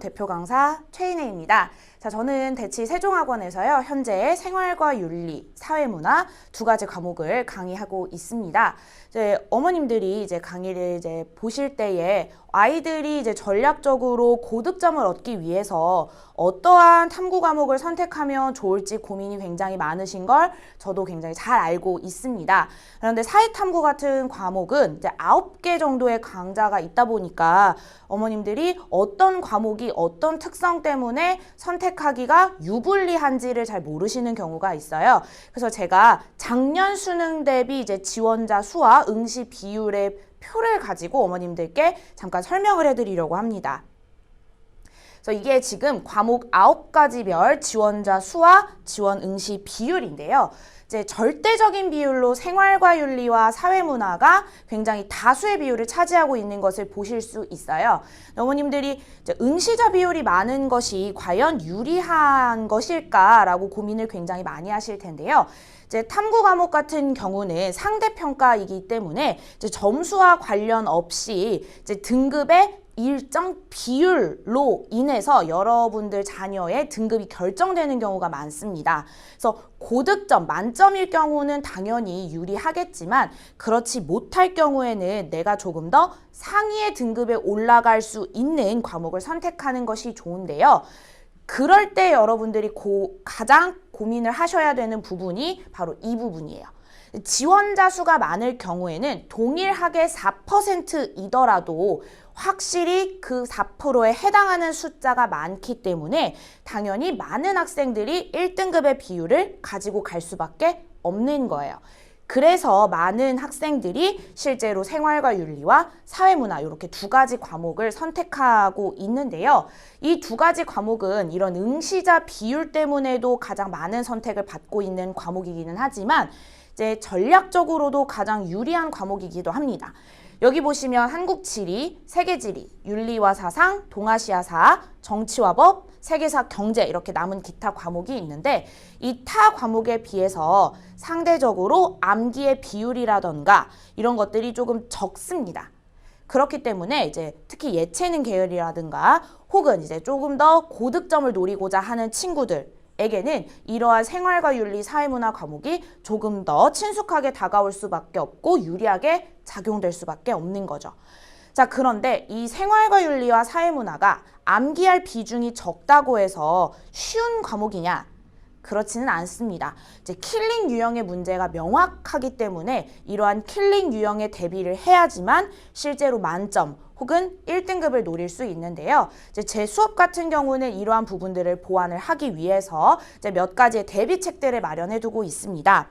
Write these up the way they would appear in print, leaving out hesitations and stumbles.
대표 강사 최인혜입니다. 자, 저는 대치 세종학원에서요, 현재 생활과 윤리, 사회문화 두 가지 과목을 강의하고 있습니다. 이제 어머님들이 이제 강의를 이제 보실 때에 아이들이 이제 전략적으로 고득점을 얻기 위해서 어떠한 탐구 과목을 선택하면 좋을지 고민이 굉장히 많으신 걸 저도 굉장히 잘 알고 있습니다. 그런데 사회탐구 같은 과목은 이제 9개 정도의 강좌가 있다 보니까 어머님들이 어떤 과목이 어떤 특성 때문에 선택하기가 유불리한지를 잘 모르시는 경우가 있어요. 그래서 제가 작년 수능 대비 이제 지원자 수와 응시 비율의 표를 가지고 어머님들께 잠깐 설명을 해드리려고 합니다. 그래서 이게 지금 과목 9가지별 지원자 수와 지원 응시 비율인데요. 이제 절대적인 비율로 생활과 윤리와 사회문화가 굉장히 다수의 비율을 차지하고 있는 것을 보실 수 있어요. 어머님들이 이제 응시자 비율이 많은 것이 과연 유리한 것일까라고 고민을 굉장히 많이 하실 텐데요. 이제 탐구 과목 같은 경우는 상대평가이기 때문에 이제 점수와 관련 없이 이제 등급의 일정 비율로 인해서 여러분들 자녀의 등급이 결정되는 경우가 많습니다. 그래서 고득점, 만점일 경우는 당연히 유리하겠지만 그렇지 못할 경우에는 내가 조금 더 상위의 등급에 올라갈 수 있는 과목을 선택하는 것이 좋은데요. 그럴 때 여러분들이 가장 고민을 하셔야 되는 부분이 바로 이 부분이에요. 지원자 수가 많을 경우에는 동일하게 4%이더라도 확실히 그 4%에 해당하는 숫자가 많기 때문에 당연히 많은 학생들이 1등급의 비율을 가지고 갈 수밖에 없는 거예요. 그래서 많은 학생들이 실제로 생활과 윤리와 사회문화 이렇게 두 가지 과목을 선택하고 있는데요. 이 두 가지 과목은 이런 응시자 비율 때문에도 가장 많은 선택을 받고 있는 과목이기는 하지만 이제 전략적으로도 가장 유리한 과목이기도 합니다. 여기 보시면 한국지리, 세계지리, 윤리와 사상, 동아시아사, 정치와 법, 세계사, 경제 이렇게 남은 기타 과목이 있는데 이 타 과목에 비해서 상대적으로 암기의 비율이라던가 이런 것들이 조금 적습니다. 그렇기 때문에 이제 특히 예체능 계열이라든가 혹은 이제 조금 더 고득점을 노리고자 하는 친구들에게는 이러한 생활과 윤리, 사회문화 과목이 조금 더 친숙하게 다가올 수밖에 없고 유리하게 작용될 수밖에 없는 거죠. 자, 그런데 이 생활과 윤리와 사회문화가 암기할 비중이 적다고 해서 쉬운 과목이냐? 그렇지는 않습니다. 이제 킬링 유형의 문제가 명확하기 때문에 이러한 킬링 유형에 대비를 해야지만 실제로 만점 혹은 1등급을 노릴 수 있는데요. 이제 제 수업 같은 경우는 이러한 부분들을 보완을 하기 위해서 이제 몇 가지의 대비책들을 마련해 두고 있습니다.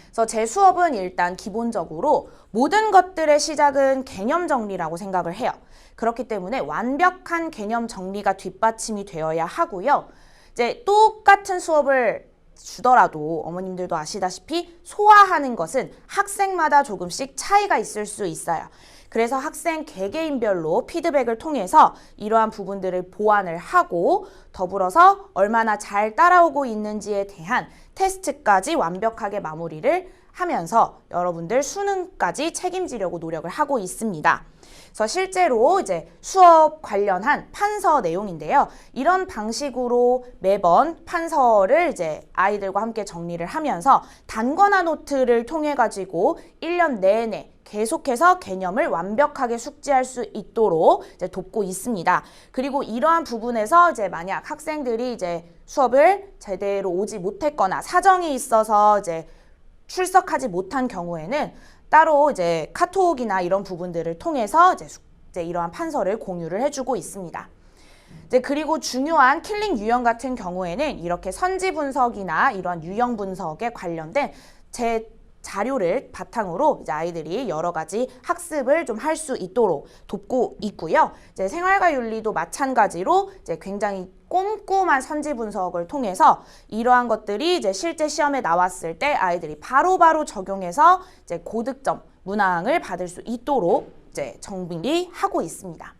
그래서 제 수업은 일단 기본적으로 모든 것들의 시작은 개념 정리라고 생각을 해요. 그렇기 때문에 완벽한 개념 정리가 뒷받침이 되어야 하고요. 이제 똑같은 수업을 주더라도 어머님들도 아시다시피 소화하는 것은 학생마다 조금씩 차이가 있을 수 있어요. 그래서 학생 개개인별로 피드백을 통해서 이러한 부분들을 보완을 하고 더불어서 얼마나 잘 따라오고 있는지에 대한 테스트까지 완벽하게 마무리를 하면서 여러분들 수능까지 책임지려고 노력을 하고 있습니다. 그래서 실제로 이제 수업 관련한 판서 내용인데요. 이런 방식으로 매번 판서를 이제 아이들과 함께 정리를 하면서 단권화 노트를 통해 가지고 1년 내내 계속해서 개념을 완벽하게 숙지할 수 있도록 이제 돕고 있습니다. 그리고 이러한 부분에서 이제 만약 학생들이 이제 수업을 제대로 오지 못했거나 사정이 있어서 이제 출석하지 못한 경우에는 따로 이제 카톡이나 이런 부분들을 통해서 이제 이러한 판서를 공유를 해주고 있습니다. 이제 그리고 중요한 킬링 유형 같은 경우에는 이렇게 선지 분석이나 이러한 유형 분석에 관련된 제 자료를 바탕으로 이제 아이들이 여러 가지 학습을 좀 할 수 있도록 돕고 있고요. 이제 생활과 윤리도 마찬가지로 이제 굉장히 꼼꼼한 선지 분석을 통해서 이러한 것들이 이제 실제 시험에 나왔을 때 아이들이 바로바로 적용해서 이제 고득점 문항을 받을 수 있도록 이제 정비하고 있습니다.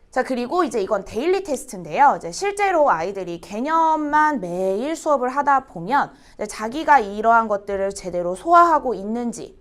자, 그리고 이제 이건 데일리 테스트인데요. 이제 실제로 아이들이 개념만 매일 수업을 하다 보면 자기가 이러한 것들을 제대로 소화하고 있는지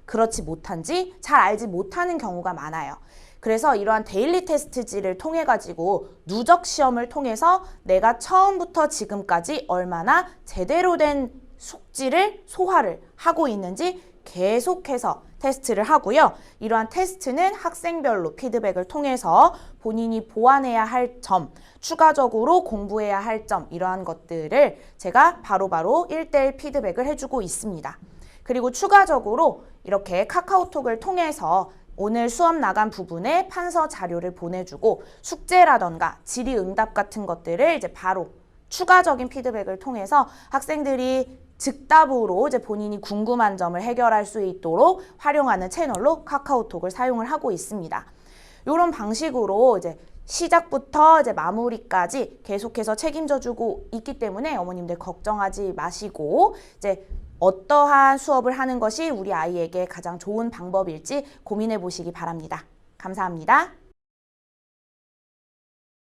그렇지 못한지 잘 알지 못하는 경우가 많아요. 그래서 이러한 데일리 테스트지를 통해 가지고 누적 시험을 통해서 내가 처음부터 지금까지 얼마나 제대로 된 숙지를 소화를 하고 있는지 계속해서 테스트를 하고요. 이러한 테스트는 학생별로 피드백을 통해서 본인이 보완해야 할 점, 추가적으로 공부해야 할 점, 이러한 것들을 제가 바로바로 1대1 피드백을 해주고 있습니다. 그리고 추가적으로 이렇게 카카오톡을 통해서 오늘 수업 나간 부분에 판서 자료를 보내주고 숙제라던가 질의응답 같은 것들을 이제 바로 추가적인 피드백을 통해서 학생들이 즉답으로 이제 본인이 궁금한 점을 해결할 수 있도록 활용하는 채널로 카카오톡을 사용을 하고 있습니다. 이런 방식으로 이제 시작부터 이제 마무리까지 계속해서 책임져 주고 있기 때문에 어머님들 걱정하지 마시고 이제 어떠한 수업을 하는 것이 우리 아이에게 가장 좋은 방법일지 고민해 보시기 바랍니다. 감사합니다.